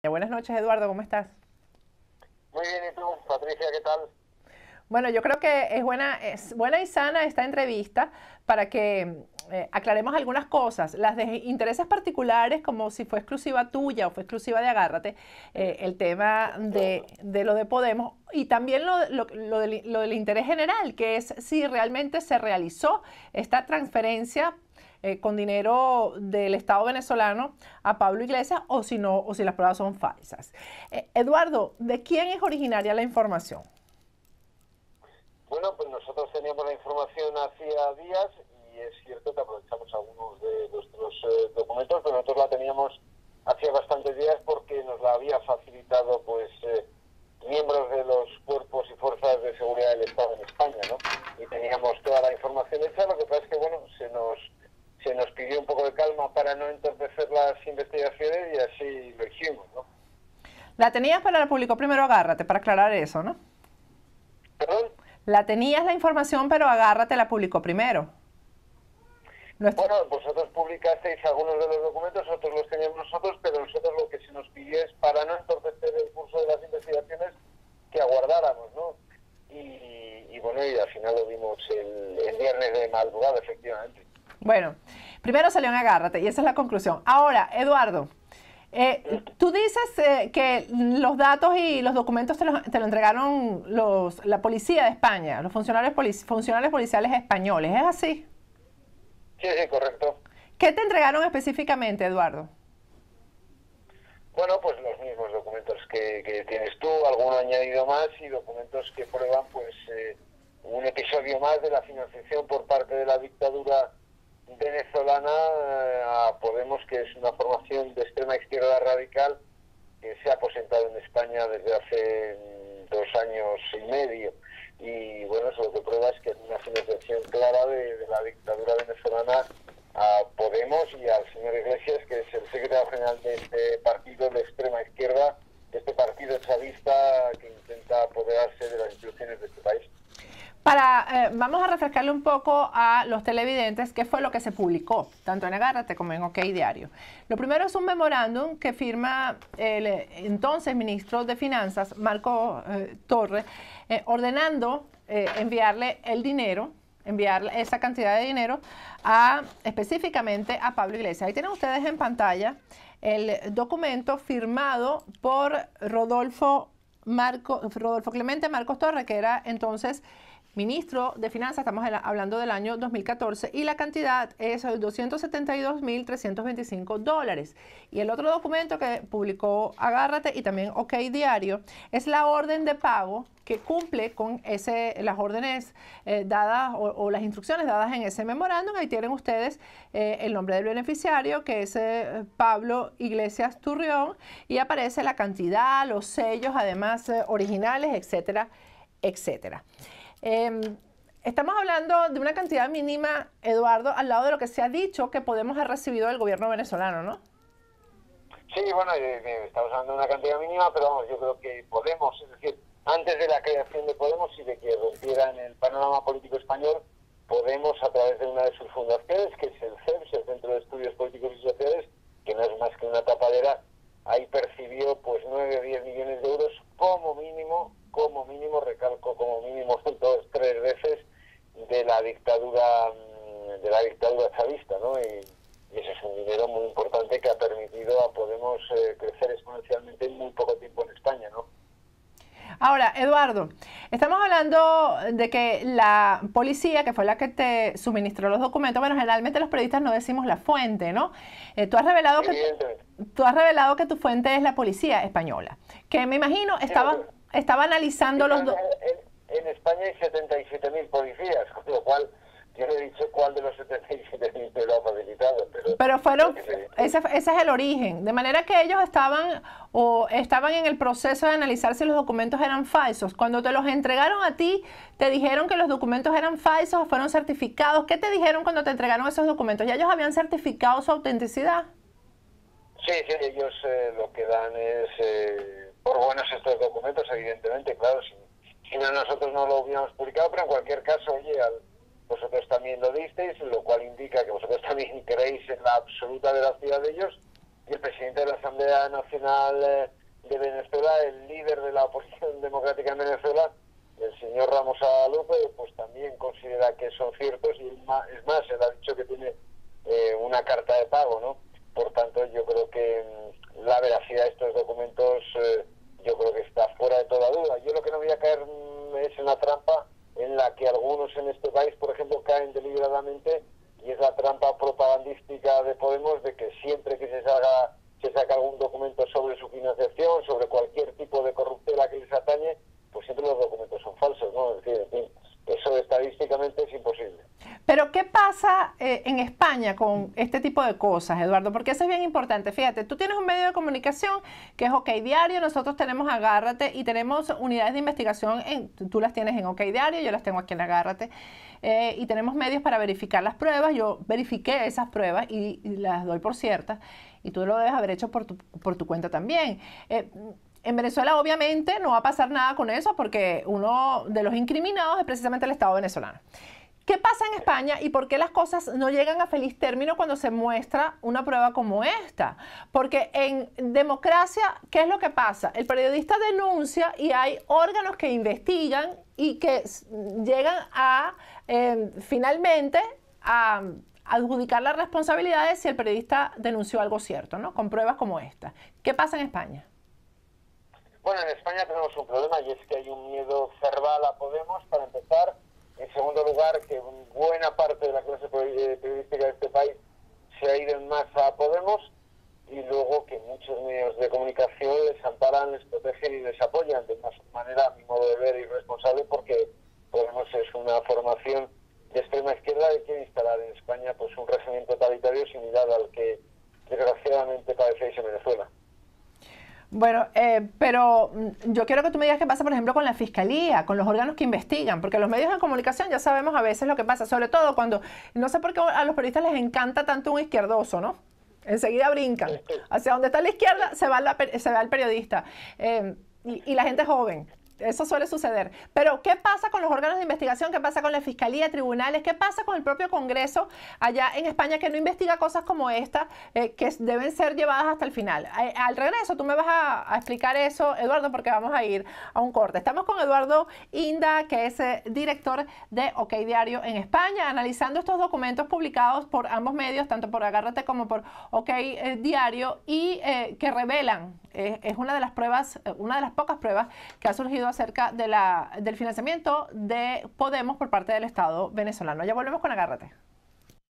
Buenas noches, Eduardo, ¿cómo estás? Muy bien, ¿y tú, Patricia, qué tal? Bueno, yo creo que es buena y sana esta entrevista para que aclaremos algunas cosas. Las de intereses particulares, como si fue exclusiva tuya o fue exclusiva de Agárrate, el tema de lo de Podemos, y también lo del interés general, que es si realmente se realizó esta transferencia con dinero del Estado venezolano a Pablo Iglesias o si no, o si las pruebas son falsas. Eduardo, ¿de quién es originaria la información? Bueno, pues nosotros teníamos la información hacía días y es cierto que aprovechamos algunos de nuestros documentos, pero nosotros la teníamos hacía bastantes días porque nos la había facilitado pues miembros de los cuerpos y fuerzas de seguridad del Estado en España, ¿no? Y teníamos toda la información hecha, lo que pasa es que, bueno, se nos pidió un poco de calma para no entorpecer las investigaciones y así lo hicimos, ¿no? La tenías, pero la publicó primero Agárrate, para aclarar eso, ¿no? ¿Perdón? La tenías la información, pero Agárrate la publicó primero. Nuestro... Bueno, vosotros publicasteis algunos de los documentos, otros los teníamos nosotros, pero nosotros lo que se nos pidió es, para no entorpecer el curso de las investigaciones, que aguardáramos, ¿no? Y bueno, y al final lo vimos el viernes de madrugada, efectivamente. Bueno, primero salió en Agárrate y esa es la conclusión. Ahora, Eduardo, tú dices que los datos y los documentos te lo entregaron la policía de España, los funcionarios policiales españoles, ¿es así? Sí, sí, correcto. ¿Qué te entregaron específicamente, Eduardo? Bueno, pues los mismos documentos que tienes tú, alguno añadido más y documentos que prueban pues un episodio más de la financiación por parte de la dictadura venezolana a Podemos, que es una formación de extrema izquierda radical que se ha aposentado en España desde hace 2 años y medio. Y bueno, eso lo que prueba es que es una financiación clara de la dictadura venezolana a Podemos y al señor Iglesias, que es el secretario general de este partido de extrema izquierda, de este partido chavista que intenta apoderarse de las instituciones de este país. Vamos a refrescarle un poco a los televidentes qué fue lo que se publicó, tanto en Agárrate como en OK Diario. Lo primero es un memorándum que firma el entonces ministro de Finanzas, Marco Torres, ordenando enviarle el dinero, enviar esa cantidad de dinero específicamente a Pablo Iglesias. Ahí tienen ustedes en pantalla el documento firmado por Rodolfo Clemente Marcos Torres, que era entonces ministro de Finanzas, estamos hablando del año 2014, y la cantidad es $272.325. Y el otro documento que publicó Agárrate y también OK Diario es la orden de pago que cumple con las órdenes dadas o las instrucciones dadas en ese memorándum. Ahí tienen ustedes el nombre del beneficiario, que es Pablo Iglesias Turrión, y aparece la cantidad, los sellos, además originales, etcétera, etcétera. Estamos hablando de una cantidad mínima, Eduardo, al lado de lo que se ha dicho que Podemos ha recibido del gobierno venezolano, ¿no? Sí, bueno, estamos hablando de una cantidad mínima, pero vamos, yo creo que Podemos, es decir, antes de la creación de Podemos y de que rompiera en el panorama político español, Podemos, a través de una de sus fundaciones, que es el CEPS, el Centro de Estudios Políticos y Sociales, que no es más que una tapadera, ahí percibió pues 9 o 10 millones de euros como mínimo, recalco, como mínimo 3 veces de la dictadura chavista, ¿no? Y ese es un dinero muy importante que ha permitido a Podemos crecer exponencialmente en muy poco tiempo en España, ¿no? Ahora, Eduardo, estamos hablando de que la policía, que fue la que te suministró los documentos, bueno, generalmente los periodistas no decimos la fuente, ¿no? Tú has revelado que tu fuente es la policía española, que me imagino estaba analizando los... En España hay 77.000 policías, con lo cual yo no he dicho cuál de los 77.000 te lo ha facilitado. Pero ese es el origen, de manera que ellos estaban en el proceso de analizar si los documentos eran falsos. Cuando te los entregaron a ti, ¿te dijeron que los documentos eran falsos o fueron certificados? ¿Qué te dijeron cuando te entregaron esos documentos? ¿Ya ellos habían certificado su autenticidad? Sí, ellos lo que dan es por buenos estos documentos, evidentemente, claro, si no nosotros no lo hubiéramos publicado, pero en cualquier caso, oye, vosotros también lo disteis, lo cual indica que vosotros también creéis en la absoluta veracidad de ellos y el presidente de la Asamblea Nacional de Venezuela, el líder de la oposición democrática en Venezuela, el señor Ramos Lupe, pues también considera que son ciertos, y es más, él ha dicho que tiene una carta de pago, ¿no? Por tanto, yo creo que la veracidad de estos documentos yo creo que está fuera de toda duda. Yo lo que no voy a caer es en la trampa en la que algunos en este país, por ejemplo, caen deliberadamente, y es la trampa propagandística de Podemos, de que siempre que se saca algún documento sobre su financiación, sobre cualquier tipo de corruptela que les atañe, pues siempre los documentos son falsos, ¿no? Es decir, en fin, eso estadísticamente es imposible. Pero ¿qué pasa en España con este tipo de cosas, Eduardo? Porque eso es bien importante. Fíjate, tú tienes un medio de comunicación que es OK Diario, nosotros tenemos Agárrate y tenemos unidades de investigación, tú las tienes en OK Diario, yo las tengo aquí en Agárrate, y tenemos medios para verificar las pruebas. Yo verifiqué esas pruebas y las doy por ciertas, y tú lo debes haber hecho por tu cuenta también. En Venezuela obviamente no va a pasar nada con eso porque uno de los incriminados es precisamente el Estado venezolano. ¿Qué pasa en España y por qué las cosas no llegan a feliz término cuando se muestra una prueba como esta? Porque en democracia, ¿qué es lo que pasa? El periodista denuncia y hay órganos que investigan y que llegan a, finalmente, a adjudicar la responsabilidad de si el periodista denunció algo cierto, ¿no? Con pruebas como esta. ¿Qué pasa en España? Bueno, en España tenemos un problema, y es que hay un miedo cerval a Podemos, para empezar. En segundo lugar, que buena parte de la clase periodística de este país se ha ido en masa a Podemos, y luego que muchos medios de comunicación les amparan, les protegen y les apoyan de una manera, a mi modo de ver, irresponsable, porque Podemos es una formación de extrema izquierda y quiere instalar en España pues un régimen totalitario similar al que desgraciadamente padecéis en Venezuela. Bueno, pero yo quiero que tú me digas qué pasa, por ejemplo, con la fiscalía, con los órganos que investigan, porque los medios de comunicación ya sabemos a veces lo que pasa, sobre todo cuando, no sé por qué a los periodistas les encanta tanto un izquierdoso, ¿no? Enseguida brincan. Hacia donde está la izquierda se va el periodista, y la gente joven. Eso suele suceder. Pero, ¿qué pasa con los órganos de investigación? ¿Qué pasa con la Fiscalía, tribunales? ¿Qué pasa con el propio Congreso allá en España, que no investiga cosas como esta, que deben ser llevadas hasta el final? Al regreso, tú me vas a explicar eso, Eduardo, porque vamos a ir a un corte. Estamos con Eduardo Inda, que es director de OK Diario en España, analizando estos documentos publicados por ambos medios, tanto por Agárrate como por OK Diario, y que revelan, es una de las pruebas, una de las pocas pruebas que ha surgido acerca de del financiamiento de Podemos por parte del Estado venezolano. Ya volvemos con Agárrate.